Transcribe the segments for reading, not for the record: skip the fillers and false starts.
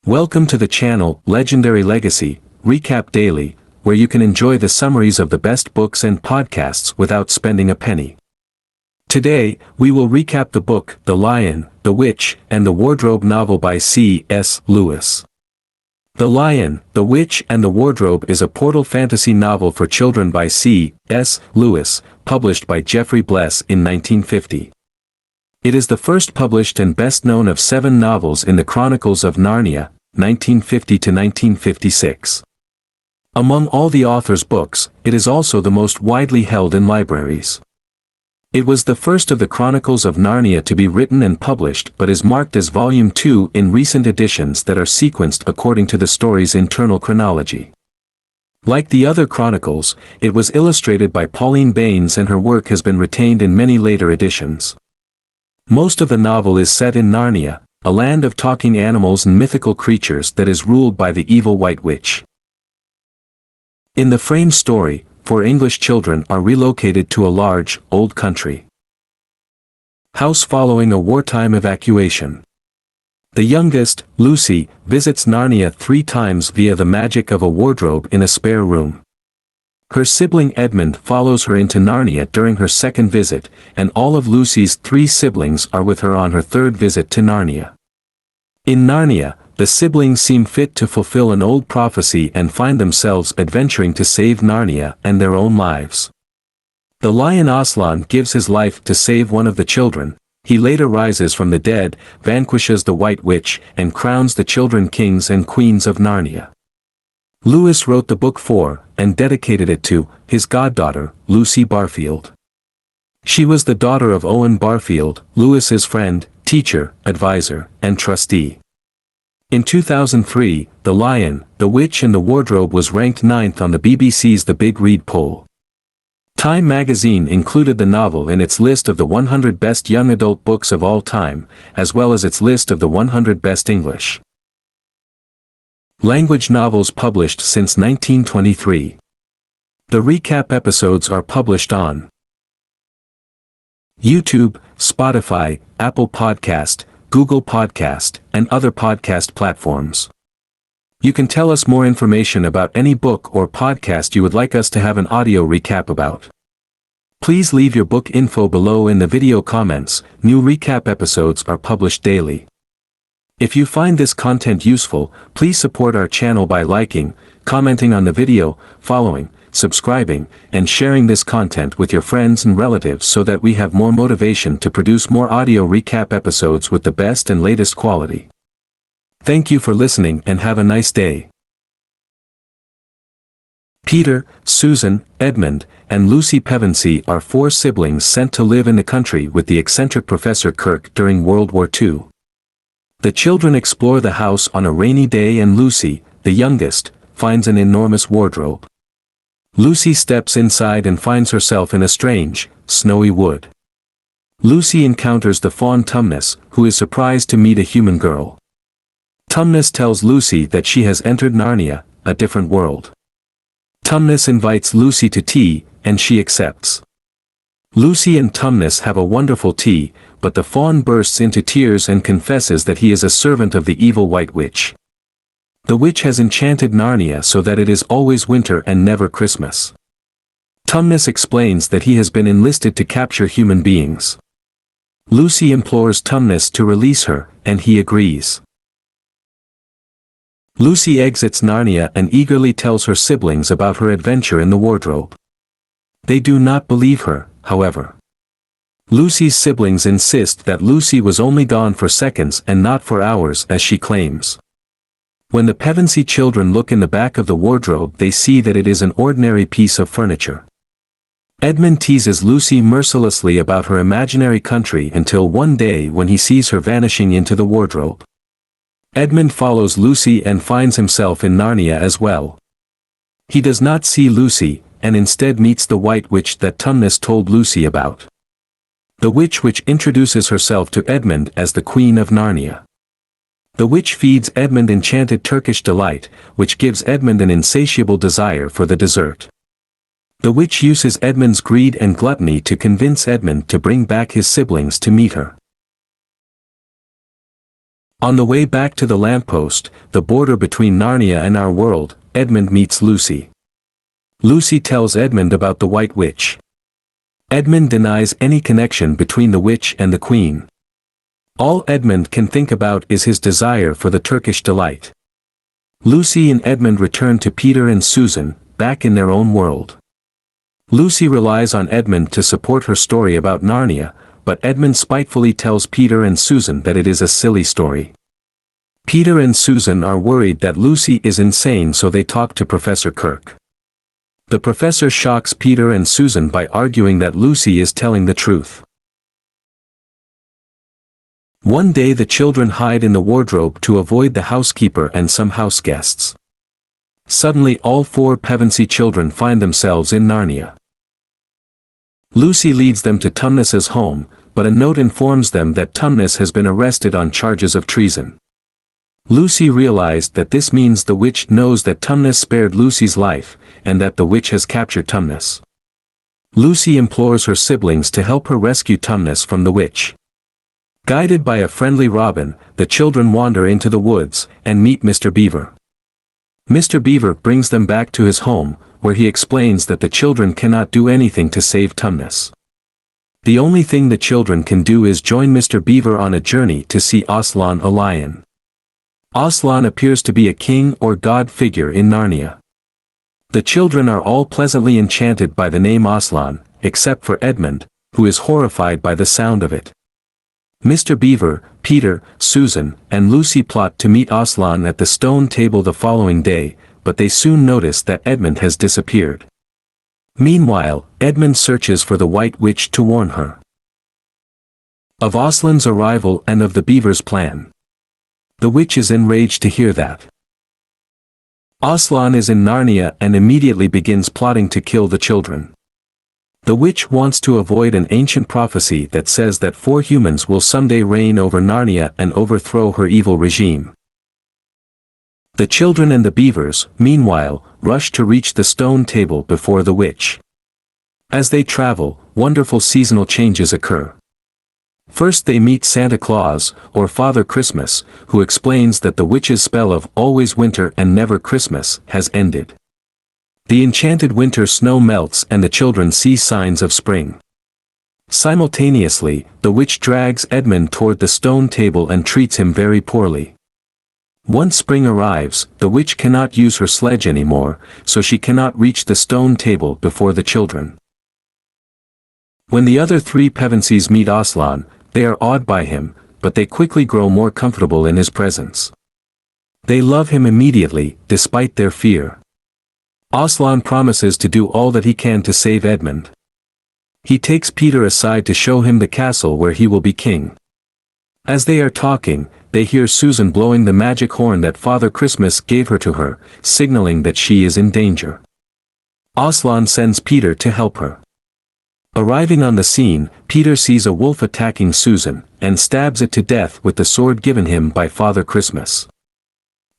Welcome to the channel, Legendary Legacy, Recap Daily, where you can enjoy the summaries of the best books and podcasts without spending a penny. Today, we will recap the book, The Lion, the Witch, and the Wardrobe novel by C.S. Lewis. The Lion, the Witch, and the Wardrobe is a portal fantasy novel for children by C.S. Lewis, published by Geoffrey Bles in 1950. It is the first published and best known of 7 novels in the Chronicles of Narnia, 1950 to 1956. Among all the author's books, it is also the most widely held in libraries. It was the first of the Chronicles of Narnia to be written and published but is marked as Volume 2 in recent editions that are sequenced according to the story's internal chronology. Like the other Chronicles, it was illustrated by Pauline Baynes and her work has been retained in many later editions. Most of the novel is set in Narnia, a land of talking animals and mythical creatures that is ruled by the evil White Witch. In the frame story, 4 English children are relocated to a large, old country house following a wartime evacuation. The youngest, Lucy, visits Narnia 3 times via the magic of a wardrobe in a spare room. Her sibling Edmund follows her into Narnia during her second visit, and all of Lucy's 3 siblings are with her on her 3rd visit to Narnia. In Narnia, the siblings seem fit to fulfill an old prophecy and find themselves adventuring to save Narnia and their own lives. The lion Aslan gives his life to save one of the children. He later rises from the dead, vanquishes the White Witch, and crowns the children kings and queens of Narnia. Lewis wrote the book for, and dedicated it to, his goddaughter, Lucy Barfield. She was the daughter of Owen Barfield, Lewis's friend, teacher, advisor, and trustee. In 2003, The Lion, the Witch and the Wardrobe was ranked 9th on the BBC's The Big Read poll. Time magazine included the novel in its list of the 100 best young adult books of all time, as well as its list of the 100 best English language novels published since 1923. The recap episodes are published on YouTube, Spotify, Apple Podcast, Google Podcast, and other podcast platforms. You can tell us more information about any book or podcast you would like us to have an audio recap about. Please leave your book info below in the video comments. New recap episodes are published daily. If you find this content useful, please support our channel by liking, commenting on the video, following, subscribing, and sharing this content with your friends and relatives so that we have more motivation to produce more audio recap episodes with the best and latest quality. Thank you for listening and have a nice day. Peter, Susan, Edmund, and Lucy Pevensey are 4 siblings sent to live in the country with the eccentric Professor Kirk during World War II. The children explore the house on a rainy day and Lucy, the youngest, finds an enormous wardrobe. Lucy steps inside and finds herself in a strange, snowy wood. Lucy encounters the fawn Tumnus, who is surprised to meet a human girl. Tumnus tells Lucy that she has entered Narnia, a different world. Tumnus invites Lucy to tea, and she accepts. Lucy and Tumnus have a wonderful tea, but the fawn bursts into tears and confesses that he is a servant of the evil White Witch. The witch has enchanted Narnia so that it is always winter and never Christmas. Tumnus explains that he has been enlisted to capture human beings. Lucy implores Tumnus to release her, and he agrees. Lucy exits Narnia and eagerly tells her siblings about her adventure in the wardrobe. They do not believe her, however. Lucy's siblings insist that Lucy was only gone for seconds and not for hours as she claims. When the Pevensey children look in the back of the wardrobe they see that it is an ordinary piece of furniture. Edmund teases Lucy mercilessly about her imaginary country until one day when he sees her vanishing into the wardrobe. Edmund follows Lucy and finds himself in Narnia as well. He does not see Lucy, and instead meets the White Witch that Tumnus told Lucy about. The witch which introduces herself to Edmund as the Queen of Narnia. The witch feeds Edmund enchanted Turkish delight, which gives Edmund an insatiable desire for the dessert. The witch uses Edmund's greed and gluttony to convince Edmund to bring back his siblings to meet her. On the way back to the lamppost, the border between Narnia and our world, Edmund meets Lucy. Lucy tells Edmund about the White Witch. Edmund denies any connection between the witch and the queen. All Edmund can think about is his desire for the Turkish delight. Lucy and Edmund return to Peter and Susan, back in their own world. Lucy relies on Edmund to support her story about Narnia, but Edmund spitefully tells Peter and Susan that it is a silly story. Peter and Susan are worried that Lucy is insane, so they talk to Professor Kirk. The professor shocks Peter and Susan by arguing that Lucy is telling the truth. One day the children hide in the wardrobe to avoid the housekeeper and some house guests. Suddenly all 4 Pevensey children find themselves in Narnia. Lucy leads them to Tumnus's home, but a note informs them that Tumnus has been arrested on charges of treason. Lucy realized that this means the witch knows that Tumnus spared Lucy's life, and that the witch has captured Tumnus. Lucy implores her siblings to help her rescue Tumnus from the witch. Guided by a friendly robin, the children wander into the woods, and meet Mr. Beaver. Mr. Beaver brings them back to his home, where he explains that the children cannot do anything to save Tumnus. The only thing the children can do is join Mr. Beaver on a journey to see Aslan, a lion. Aslan appears to be a king or god figure in Narnia. The children are all pleasantly enchanted by the name Aslan, except for Edmund, who is horrified by the sound of it. Mr. Beaver, Peter, Susan, and Lucy plot to meet Aslan at the stone table the following day, but they soon notice that Edmund has disappeared. Meanwhile, Edmund searches for the White Witch to warn her of Aslan's arrival and of the Beaver's plan. The witch is enraged to hear that Aslan is in Narnia and immediately begins plotting to kill the children. The witch wants to avoid an ancient prophecy that says that 4 humans will someday reign over Narnia and overthrow her evil regime. The children and the beavers, meanwhile, rush to reach the stone table before the witch. As they travel, wonderful seasonal changes occur. First they meet Santa Claus, or Father Christmas, who explains that the witch's spell of always winter and never Christmas has ended. The enchanted winter snow melts and the children see signs of spring. Simultaneously, the witch drags Edmund toward the stone table and treats him very poorly. Once spring arrives, the witch cannot use her sledge anymore, so she cannot reach the stone table before the children. When the other 3 Pevensies meet Aslan, they are awed by him, but they quickly grow more comfortable in his presence. They love him immediately, despite their fear. Aslan promises to do all that he can to save Edmund. He takes Peter aside to show him the castle where he will be king. As they are talking, they hear Susan blowing the magic horn that Father Christmas gave her to her, signaling that she is in danger. Aslan sends Peter to help her. Arriving on the scene, Peter sees a wolf attacking Susan, and stabs it to death with the sword given him by Father Christmas.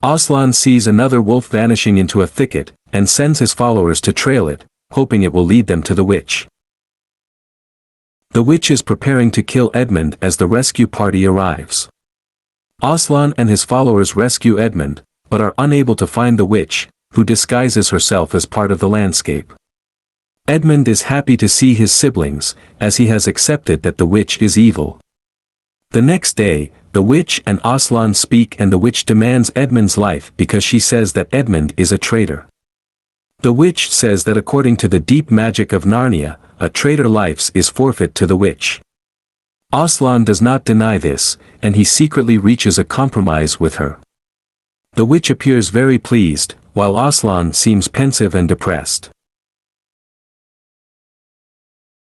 Aslan sees another wolf vanishing into a thicket, and sends his followers to trail it, hoping it will lead them to the witch. The witch is preparing to kill Edmund as the rescue party arrives. Aslan and his followers rescue Edmund, but are unable to find the witch, who disguises herself as part of the landscape. Edmund is happy to see his siblings, as he has accepted that the witch is evil. The next day, the witch and Aslan speak and the witch demands Edmund's life because she says that Edmund is a traitor. The witch says that according to the deep magic of Narnia, a traitor's life is forfeit to the witch. Aslan does not deny this, and he secretly reaches a compromise with her. The witch appears very pleased, while Aslan seems pensive and depressed.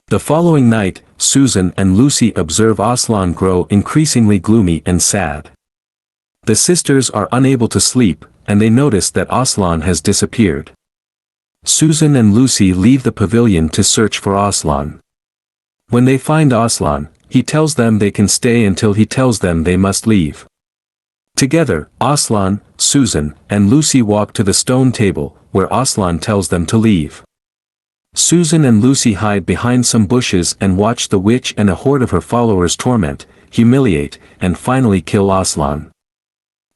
The following night, Susan and Lucy observe Aslan grow increasingly gloomy and sad. The sisters are unable to sleep, and they notice that Aslan has disappeared. Susan and Lucy leave the pavilion to search for Aslan. When they find Aslan, he tells them they can stay until he tells them they must leave. Together, Aslan, Susan, and Lucy walk to the stone table, where Aslan tells them to leave. Susan and Lucy hide behind some bushes and watch the witch and a horde of her followers torment, humiliate, and finally kill Aslan.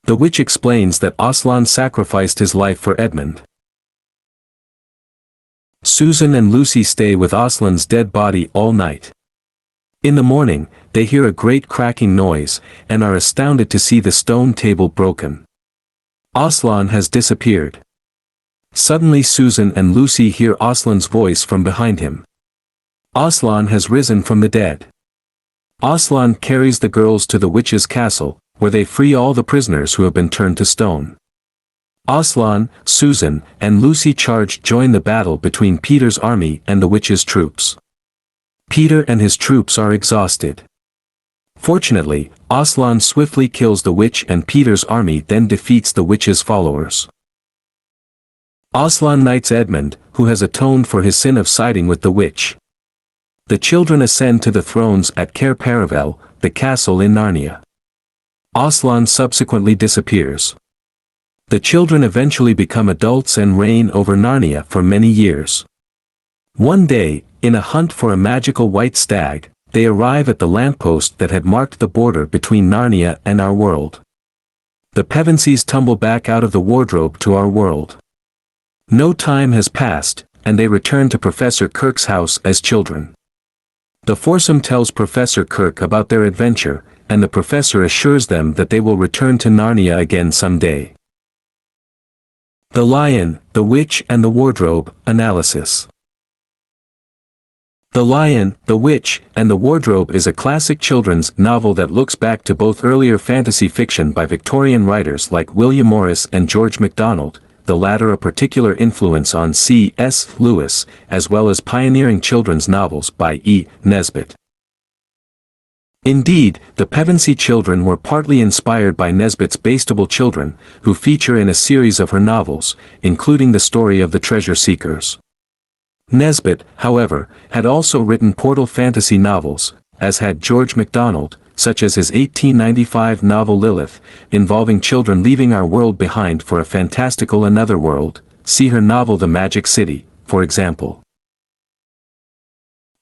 The witch explains that Aslan sacrificed his life for Edmund. Susan and Lucy stay with Aslan's dead body all night. In the morning, they hear a great cracking noise, and are astounded to see the stone table broken. Aslan has disappeared. Suddenly Susan and Lucy hear Aslan's voice from behind him. Aslan has risen from the dead. Aslan carries the girls to the witch's castle, where they free all the prisoners who have been turned to stone. Aslan, Susan, and Lucy join the battle between Peter's army and the witch's troops. Peter and his troops are exhausted. Fortunately, Aslan swiftly kills the witch and Peter's army then defeats the witch's followers. Aslan knights Edmund, who has atoned for his sin of siding with the witch. The children ascend to the thrones at Cair Paravel, the castle in Narnia. Aslan subsequently disappears. The children eventually become adults and reign over Narnia for many years. One day, in a hunt for a magical white stag, they arrive at the lamppost that had marked the border between Narnia and our world. The Pevensies tumble back out of the wardrobe to our world. No time has passed, and they return to Professor Kirk's house as children. The foursome tells Professor Kirk about their adventure, and the professor assures them that they will return to Narnia again someday. The Lion, the Witch and the Wardrobe, Analysis. The Lion, the Witch, and the Wardrobe is a classic children's novel that looks back to both earlier fantasy fiction by Victorian writers like William Morris and George MacDonald, the latter a particular influence on C.S. Lewis, as well as pioneering children's novels by E. Nesbit. Indeed, the Pevensey children were partly inspired by Nesbit's Bastable Children, who feature in a series of her novels, including the story of the Treasure Seekers. Nesbit, however, had also written portal fantasy novels, as had George MacDonald, such as his 1895 novel Lilith, involving children leaving our world behind for a fantastical another world. See her novel The Magic City, for example.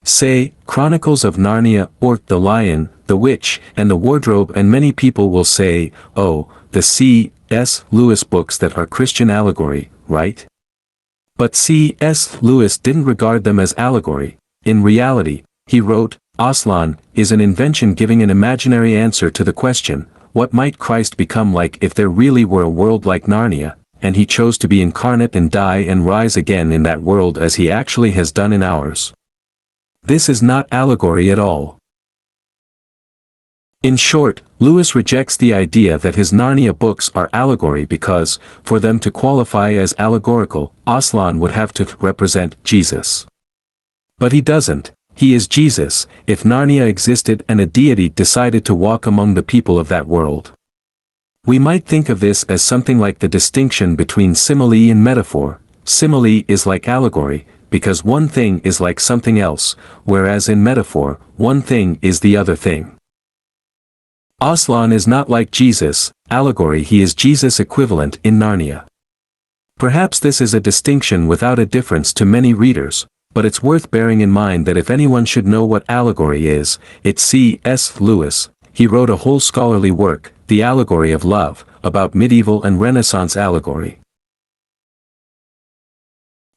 Say, Chronicles of Narnia, or The Lion, the Witch, and the Wardrobe, and many people will say, oh, the C.S. Lewis books that are Christian allegory, right? But C.S. Lewis didn't regard them as allegory. In reality, he wrote, Aslan is an invention giving an imaginary answer to the question, what might Christ become like if there really were a world like Narnia, and he chose to be incarnate and die and rise again in that world as he actually has done in ours. This is not allegory at all. In short, Lewis rejects the idea that his Narnia books are allegory because, for them to qualify as allegorical, Aslan would have to represent Jesus. But he doesn't. He is Jesus, if Narnia existed and a deity decided to walk among the people of that world. We might think of this as something like the distinction between simile and metaphor. Simile is like allegory, because one thing is like something else, whereas in metaphor, one thing is the other thing. Aslan is not like Jesus, allegory he is Jesus' equivalent in Narnia. Perhaps this is a distinction without a difference to many readers, but it's worth bearing in mind that if anyone should know what allegory is, it's C.S. Lewis. He wrote a whole scholarly work, The Allegory of Love, about medieval and Renaissance allegory.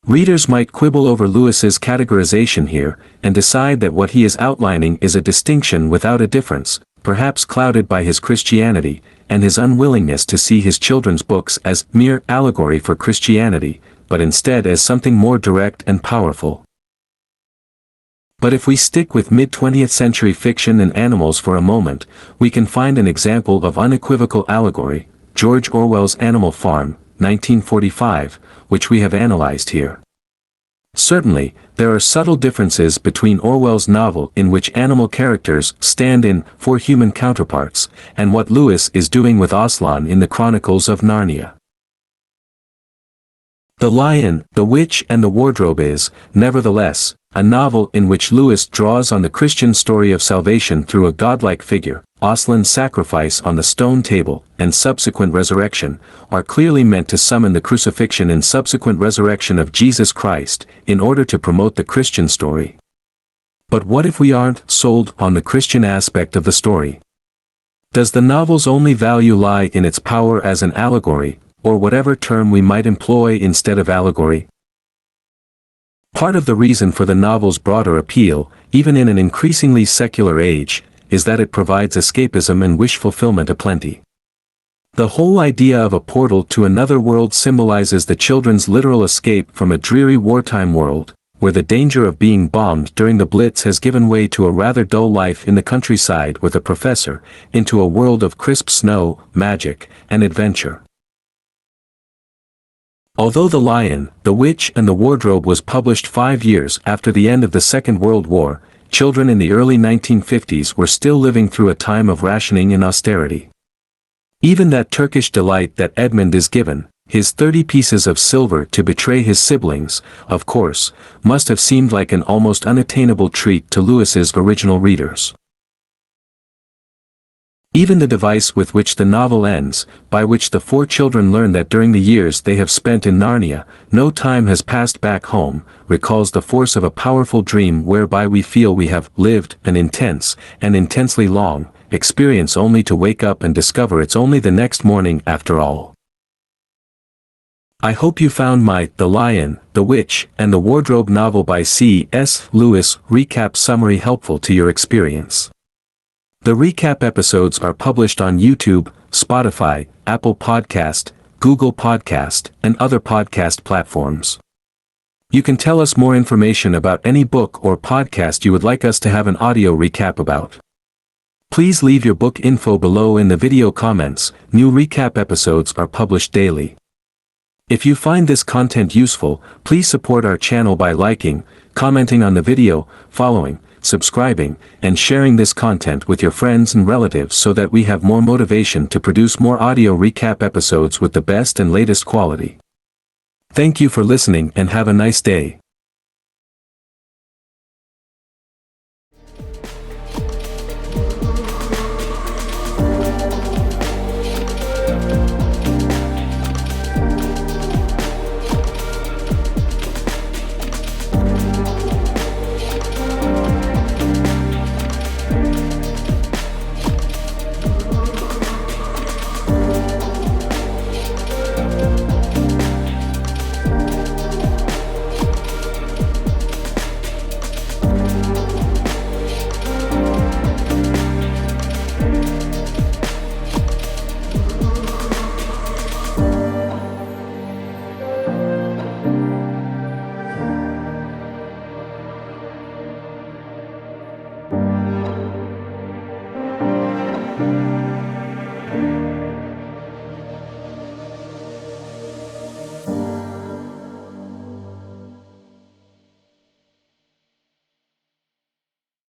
Readers might quibble over Lewis's categorization here, and decide that what he is outlining is a distinction without a difference, perhaps clouded by his Christianity, and his unwillingness to see his children's books as mere allegory for Christianity, but instead as something more direct and powerful. But if we stick with mid-20th century fiction and animals for a moment, we can find an example of unequivocal allegory, George Orwell's Animal Farm, 1945, which we have analyzed here. Certainly, there are subtle differences between Orwell's novel in which animal characters stand in for human counterparts, and what Lewis is doing with Aslan in the Chronicles of Narnia. The Lion, the Witch and the Wardrobe is, nevertheless, a novel in which Lewis draws on the Christian story of salvation through a godlike figure. Aslan's sacrifice on the stone table and subsequent resurrection are clearly meant to summon the crucifixion and subsequent resurrection of Jesus Christ in order to promote the Christian story. But what if we aren't sold on the Christian aspect of the story? Does the novel's only value lie in its power as an allegory, or whatever term we might employ instead of allegory? Part of the reason for the novel's broader appeal, even in an increasingly secular age, is that it provides escapism and wish fulfillment aplenty. The whole idea of a portal to another world symbolizes the children's literal escape from a dreary wartime world, where the danger of being bombed during the Blitz has given way to a rather dull life in the countryside with a professor, into a world of crisp snow, magic, and adventure. Although The Lion, the Witch and the Wardrobe was published 5 years after the end of the Second World War, children in the early 1950s were still living through a time of rationing and austerity. Even that Turkish delight that Edmund is given, his 30 pieces of silver to betray his siblings, of course, must have seemed like an almost unattainable treat to Lewis's original readers. Even the device with which the novel ends, by which the 4 children learn that during the years they have spent in Narnia, no time has passed back home, recalls the force of a powerful dream whereby we feel we have lived an intense, and intensely long, experience only to wake up and discover it's only the next morning after all. I hope you found my The Lion, the Witch, and the Wardrobe novel by C.S. Lewis recap summary helpful to your experience. The recap episodes are published on YouTube, Spotify, Apple Podcast, Google Podcast, and other podcast platforms. You can tell us more information about any book or podcast you would like us to have an audio recap about. Please leave your book info below in the video comments. New recap episodes are published daily. If you find this content useful, please support our channel by liking, commenting on the video, following, subscribing, and sharing this content with your friends and relatives so that we have more motivation to produce more audio recap episodes with the best and latest quality. Thank you for listening and have a nice day.